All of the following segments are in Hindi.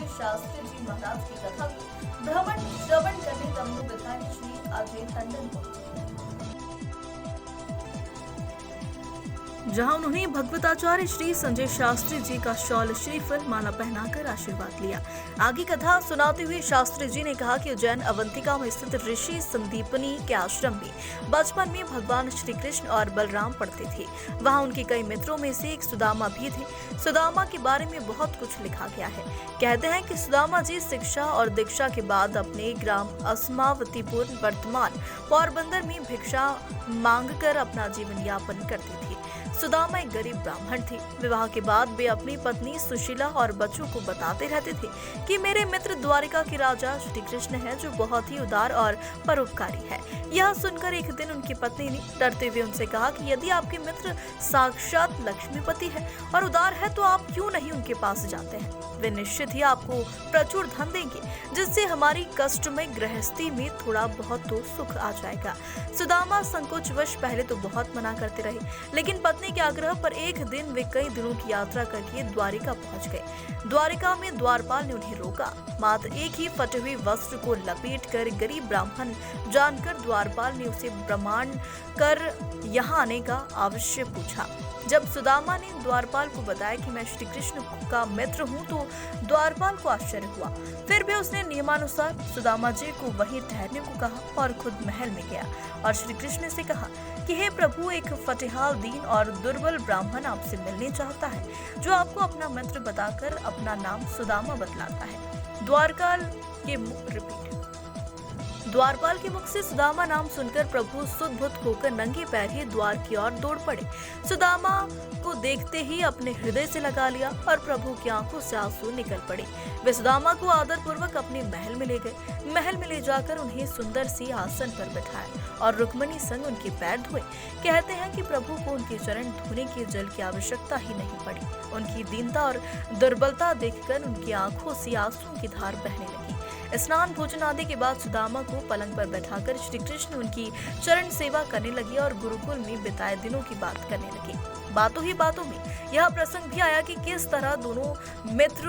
शास्त्री जी महाराज की कथा को भ्रमण श्रवण करने तमलुक विधायक श्री अजय टंडन पहुंचे, जहां उन्होंने भगवताचार्य श्री संजय शास्त्री जी का शॉल श्रीफल माला पहनाकर आशीर्वाद लिया। आगे कथा सुनाते हुए शास्त्री जी ने कहा कि उज्जैन अवंतिका में स्थित ऋषि संदीपनी के आश्रम में बचपन में भगवान श्री कृष्ण और बलराम पढ़ते थे। वहां उनके कई मित्रों में से एक सुदामा भी थे। सुदामा के बारे में बहुत कुछ लिखा गया है। कहते हैं कि सुदामा जी शिक्षा और दीक्षा के बाद अपने ग्राम अस्मावतीपुर वर्तमान पोरबंदर में भिक्षा मांगकर अपना जीवन यापन करते थे। सुदामा एक गरीब ब्राह्मण थे। विवाह के बाद वे अपनी पत्नी सुशीला और बच्चों को बताते रहते थे कि मेरे मित्र द्वारिका के राजा श्री कृष्ण हैं, जो बहुत ही उदार और परोपकारी है। यह सुनकर एक दिन उनकी पत्नी ने डरते हुए उनसे कहा कि यदि आपके मित्र साक्षात लक्ष्मीपति है और उदार है तो आप क्यों नहीं उनके पास जाते हैं? वे निश्चित ही आपको प्रचुर धन देंगे, जिससे हमारी कष्टमय गृहस्थी में थोड़ा बहुत तो सुख आ जाएगा। सुदामा संकोचवश पहले तो बहुत मना करते रहे, लेकिन पत्नी के आग्रह पर एक दिन वे कई दिनों की यात्रा करके द्वारिका पहुंच गए। द्वारिका में द्वारपाल ने उन्हें रोका। मात्र एक ही फटे हुए वस्त्र को लपेटकर गरीब ब्राह्मण जानकर द्वारपाल ने उसे प्रमाण कर यहाँ आने का अवश्य पूछा। जब सुदामा ने द्वारपाल को बताया कि मैं श्री कृष्ण का मित्र हूँ, तो द्वारपाल को आश्चर्य हुआ। फिर भी उसने नियमानुसार सुदामा जी को वहीं ठहरने को कहा और खुद महल में गया और श्री कृष्ण से कहा कि हे प्रभु, एक फटेहाल दीन और दुर्बल ब्राह्मण आपसे मिलने चाहता है, जो आपको अपना मित्र बताकर अपना नाम सुदामा बतलाता है। द्वारपाल के मुख से सुदामा नाम सुनकर प्रभु सुदभुत होकर नंगे पैर ही द्वार की ओर दौड़ पड़े। सुदामा को देखते ही अपने हृदय से लगा लिया और प्रभु की आंखों से आंसू निकल पड़े। वे सुदामा को आदर पूर्वक अपने महल में ले गए। महल में ले जाकर उन्हें सुंदर सी आसन पर बैठाया और रुक्मणी संग उनके पैर धोए। कहते हैं कि प्रभु को उनके चरण धोने के जल की आवश्यकता ही नहीं पड़ी। उनकी दीनता और दुर्बलता देखकर उनकी आंखों से आंसू की धार बहने लगी। स्नान भोजन आदि के बाद सुदामा को पलंग पर बैठाकर श्री कृष्ण उनकी चरण सेवा करने लगे और गुरुकुल में बिताए दिनों की बात करने लगे। बातों ही बातों में यह प्रसंग भी आया कि किस तरह दोनों मित्र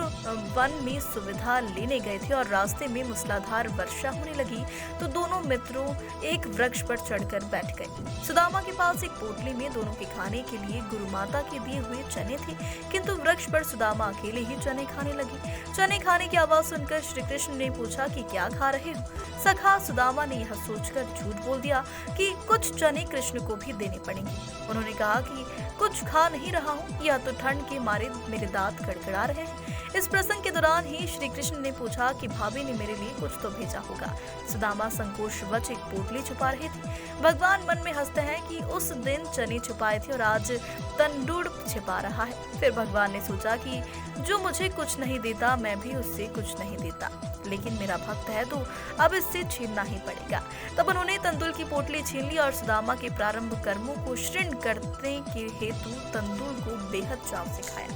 वन में सुविधा लेने गए थे और रास्ते में मूसलाधार वर्षा होने लगी तो दोनों मित्रों एक वृक्ष पर चढ़कर बैठ गए। सुदामा के पास एक पोटली में दोनों के खाने के लिए गुरु माता के दिए हुए चने थे, किंतु वृक्ष पर सुदामा अकेले ही चने खाने लगे। चने खाने की आवाज सुनकर श्री कृष्ण ने पूछा कि क्या खा रहे हो? सखा सुदामा ने यह सोचकर झूठ बोल दिया कि कुछ चने कृष्ण को भी देने पड़ेंगे। उन्होंने कहा कि कुछ खा नहीं रहा हूँ, या तो ठंड के मारे मेरे दांत कड़कड़ा रहे हैं। इस प्रसंग के दौरान ही श्री कृष्ण ने पूछा कि भाभी ने मेरे लिए कुछ तो भेजा होगा। सुदामा संकोचवश एक पोटली छुपा रहे थे। भगवान मन में हंसते हैं कि उस दिन चने छुपाए थे और आज तंदूर छिपा रहा है। फिर भगवान ने सोचा कि जो मुझे कुछ नहीं देता, मैं भी उससे कुछ नहीं देता, लेकिन मेरा भक्त है तो अब इससे छीनना ही पड़ेगा। तब उन्होंने तंदूर की पोटली छीन ली और सुदामा के प्रारंभ कर्मों को क्षीण करने के हेतु तंदूर को बेहद चाव से खाया।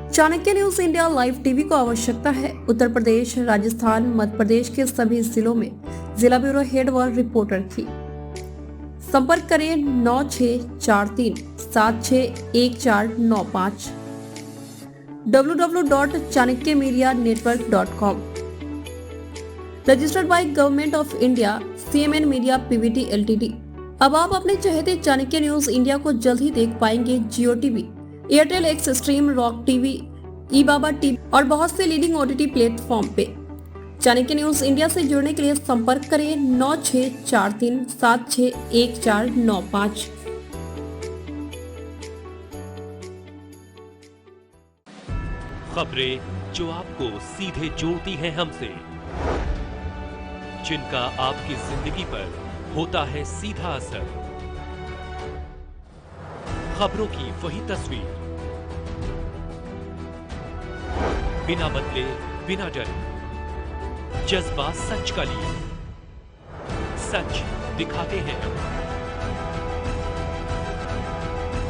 Chanakya news India live TV को आवश्यकता है उत्तर प्रदेश, राजस्थान, मध्य प्रदेश के सभी जिलों में जिला ब्यूरो हेड व रिपोर्टर की। संपर्क करें 9643761495 www.chanakyaMediaNetwork.com। Registered by government of India, CMN media PVT LTD। अब आप अपने चहेते चाणक्य न्यूज इंडिया को जल्द ही देख पाएंगे Jio TV, Airtel x stream, rock TV, ईबाबा टीवी और बहुत से लीडिंग OTT प्लेटफॉर्म पे। चाणक्य न्यूज इंडिया से जुड़ने के लिए संपर्क करें 9643761495। खबरें जो आपको सीधे जोड़ती हैं हमसे, जिनका आपकी जिंदगी पर होता है सीधा असर। खबरों की वही तस्वीर, बिना बदले, बिना डरे, जज्बा सच का लिए, सच दिखाते हैं।